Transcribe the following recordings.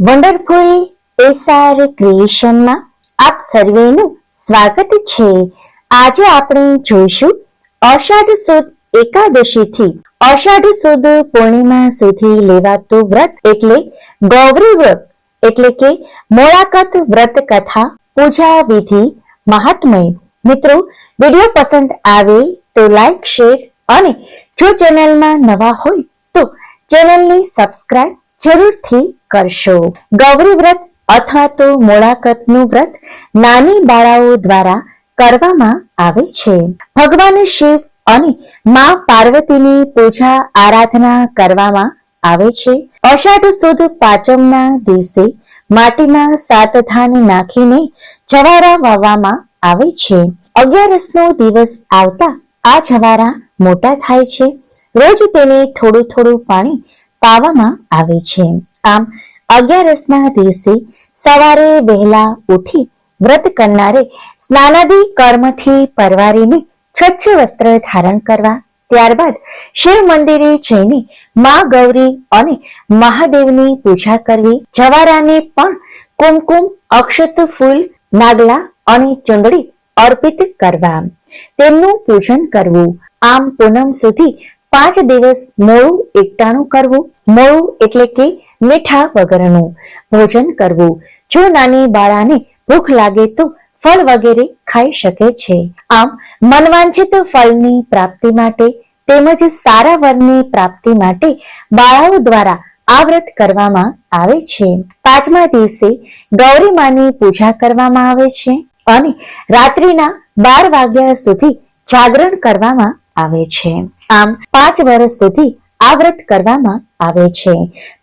Wonderful SR ક્રિએશનમાં આપ સર્વેનું સ્વાગત છે। આજે આપણે જોઈશું અષાઢ સુદ એકાદશીથી અષાઢ સુદ પૂર્ણિમા સુધી લેવાતું વ્રત એટલે ગૌરી વ્રત એટલે કે મોળાકત વ્રત કથા, પૂજા વિધિ, મહાત્મય। મિત્રો, વિડીયો પસંદ આવે તો લાઈક, શેર અને જો ચેનલમાં નવા હોય તો ચેનલને સબસ્ક્રાઇબ જરૂરથી કરશો। ગૌરી વ્રત અથવા તો મોળાકતનું વ્રત નાની બાળાઓ દ્વારા કરવામાં આવે છે। ભગવાન શિવ અને માં પાર્વતીની પૂજા આરાધના કરવામાં આવે છે। અષાઢ સુદ પાંચમના દિવસે માટીમાં 7 ધાન નાખીને જવારા વાવવામાં આવે છે। 11નો દિવસ આવતા આ જવારા મોટા થાય છે। રોજ તેને થોડું થોડું પાણી પાવામાં આવે છે। આમ 11ના દિવસે સવારે વહેલા ઉઠી વ્રત કરનારે સ્નાનાદિ કર્મથી પરવારીને સ્વચ્છ વસ્ત્ર ધારણ કરવા, ત્યારબાદ શિવ મંદિરે જઈને માં ગૌરી અને મહાદેવની પૂજા કરવી, જવારાને પણ કુમકુમ, અક્ષત, ફૂલ, નાગલા અને ચુંદડી અર્પિત કરવા, તેમનું પૂજન કરવું। આમ પૂનમ સુધી 5 દિવસ મોળું એકટાણું કરવું। મોળું એટલે કે મીઠા વગરનું ભોજન કરવું। જો નાની બાળાને ભૂખ લાગે તો ફળ વગેરે ખાઈ શકે છે। આમ મનવાંછિત ફળની પ્રાપ્તિ માટે તેમજ સારા વરની પ્રાપ્તિ માટે બાળાઓ દ્વારા આ વ્રત કરવામાં આવે છે। 5મા દિવસે ગૌરી માની પૂજા કરવામાં આવે છે અને રાત્રિના 12 વાગ્યા સુધી જાગરણ કરવામાં આવે છે। આમ 5 વર્ષ સુધી આ વ્રત કરવામાં આવે છે।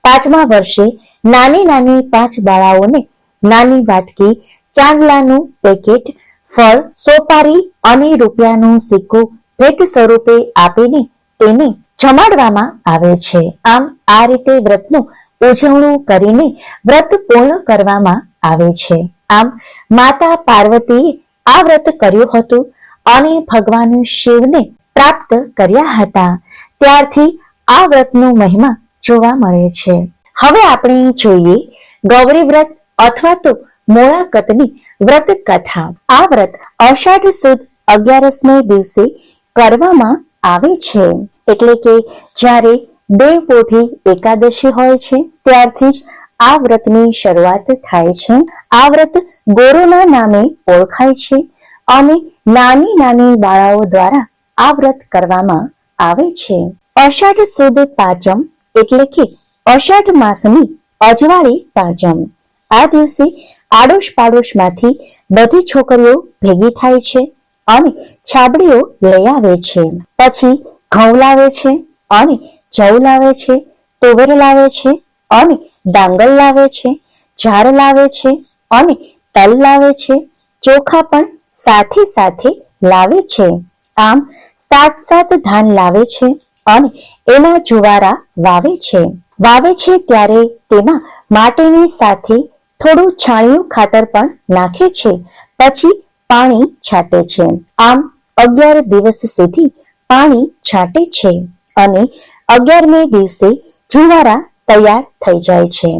5મા વર્ષે નાની નાની 5 બાળાઓને નાની વાટકી, ચાંદલાનું પેકેટ, ફળ, સોપારી અને રૂપિયાનો સિક્કો ભેટ સ્વરૂપે આપીને તેને જમાડવામાં આવે છે। આમ આ રીતે વ્રતનું ઉજવણું કરીને વ્રત પૂર્ણ કરવામાં આવે છે। આમ માતા પાર્વતીએ આ વ્રત કર્યું હતું અને ભગવાન શિવને પ્રાપ્ત કર્યા હતા, ત્યારથી આ વ્રતનો મહિમા જોવા મળે છે। હવે આપણે જોઈએ ગૌરી વ્રત અથવા તો મોળાકતની વ્રત કથા। આ વ્રત અષાઢ સુદ 11ને દિવસે કરવામાં આવે છે, એટલે કે જ્યારે દેવપોઢી એકાદશી હોય છે ત્યારથી જ આ વ્રતની શરૂઆત થાય છે। આ વ્રત ગોરોના નામે ઓળખાય છે અને નાની નાની બાળાઓ દ્વારા આ વ્રત કરવામાં આવે છે। અષાઢ સુદ પાંચમ એટલે કે અષાઢ માસની અજવાળી પાંચમ। આ દિવસે આડોશ પાડોશમાંથી બધી છોકરીઓ ભેગી થાય છે અને છાબડીઓ લઈ આવે છે। પછી ઘઉં લાવે છે અને જવ લાવે છે, તુવેર લાવે છે અને ડાંગર લાવે છે, જાર લાવે છે અને તલ લાવે છે, ચોખા પણ સાથે સાથે લાવે છે। આમ 7 ધાન લાવે છે અને એના જુવારા વાવે છે। વાવે છે ત્યારે તેમાં માટીની સાથે થોડું છાણિયું ખાતર પણ નાખે છે, પછી પાણી છાંટે છે। આમ 11 દિવસ સુધી પાણી છાંટે છે અને 11મે દિવસે જુવારા તૈયાર થઈ જાય છે।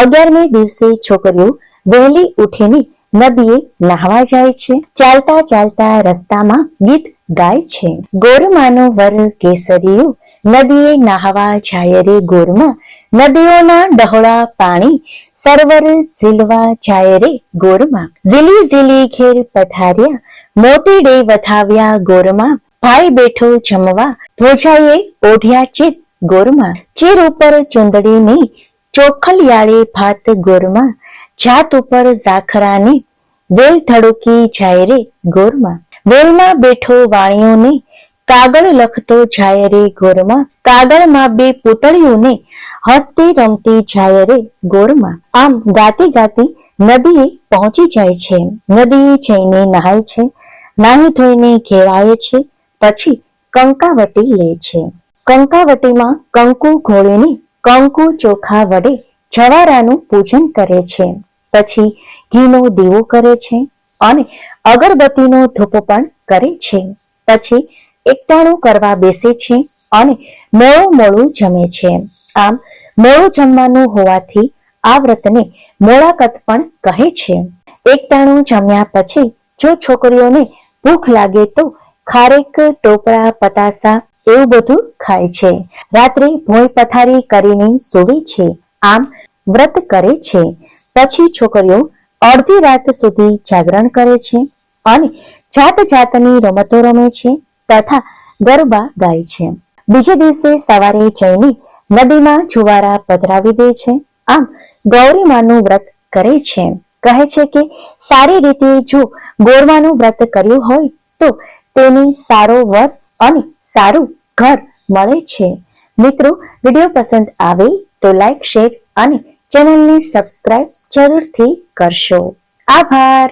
11મે દિવસે છોકરીઓ વહેલી ઉઠીને નદીએ નહાવા જાય છે। ચાલતા ચાલતા રસ્તામાં ગીત ગાય છે। ગોરમાનો વર કેસરીયો નદીએ નહાવા જાય રે ગોરમા, નદીઓના ડહોળા પાણી સરોવર ઝીલવા જાય રે ગોરમા, ઝીલી ઝીલી ઘેર પથાર્યા મોતીડે વધાવ્યા ગોરમા, ભાઈ બેઠો જમવા ધ્વજાએ ઓઢ્યા ચીર ગોરમા, ચીર ઉપર ચુંદડીને ચોખલિયાળે ભાત ગોરમા, જાત ઉપર ઝાખરાને વેલ ધડુકી જાય રે ગોરમા, વેલમાં બેઠો વાણિયોને કાગળ લખતો જાય રે ગોરમા, કાગળમાં 2 પૂતળીઓને હસતી રમતી જાય રે ગોરમા। આમ ગાતી ગાતી નદીએ પહોંચી જાય છે। નદીએ જઈને નહાય છે, નાહી ધોઈને ઘેર આવે છે, પછી કંકાવટી લે છે। કંકાવટીમાં કંકુ ઘોળીને કંકુ ચોખા વડે જવારાનું પૂજન કરે છે, પછી ઘીનો દીવો કરે છે અને અગરબત્તીનો ધૂપ પણ કરે છે। પછી એકટાણું કરવા બેસે છે અને મોળું મોળું જમે છે। આમ મોળું જમવાનું હોવાથી આ વ્રતને મોળાકત પણ કહે છે. એકટાણું જમ્યા પછી જો છોકરીઓને ભૂખ લાગે તો ખારેક, ટોપરા, પતાસા એવું બધું ખાય છે. રાત્રે ભોંય પથારી કરીને સૂવે છે. આમ વ્રત કરે છે. પછી છોકરીઓ અડધી રાત સુધી જાગરણ કરે છે અને જાત જાતની રમતો રમે છે તથા ગરબા ગાય છે. બીજે દિવસે સવારે જઈને નદીમાં જુવારા પધરાવી દે છે. આમ ગૌરી માનું વ્રત કરે છે. કહે છે કે સારી રીતે જો ગોરવાનું વ્રત કર્યું હોય તો તેને સારો વર અને સારું ઘર મળે છે. મિત્રો, વિડીયો પસંદ આવે તો લાઈક, શેર અને ચેનલને સબસ્ક્રાઇબ જરૂરથી કરશો. આભાર.